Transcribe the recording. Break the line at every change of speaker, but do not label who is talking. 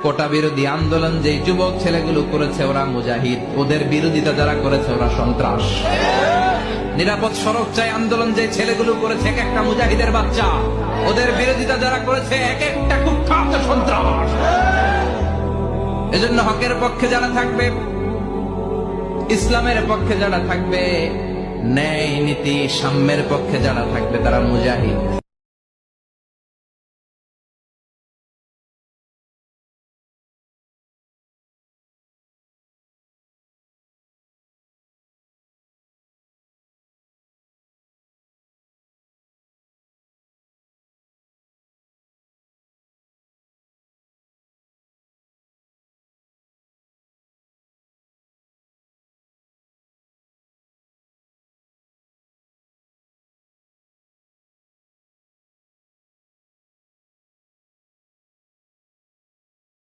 কোটা বিরোধী আন্দোলন যে যুবক ছেলেগুলো করেছে ওরা মুজাহিদ, ওদের বিরোধিতা যারা করেছে ওরা সন্ত্রাস। নিরাপদ সড়ক চাই আন্দোলন যে ছেলেগুলো করেছে এক একটা মুজাহিদের বাচ্চা, ওদের বিরোধিতা যারা করেছে এক একটা কুখ্যাত সন্ত্রাস। এজন্য হকের পক্ষে যারা থাকবে, ইসলামের পক্ষে যারা থাকবে, ন্যায় নীতি সাম্যের পক্ষে যারা থাকবে তারা মুজাহিদ।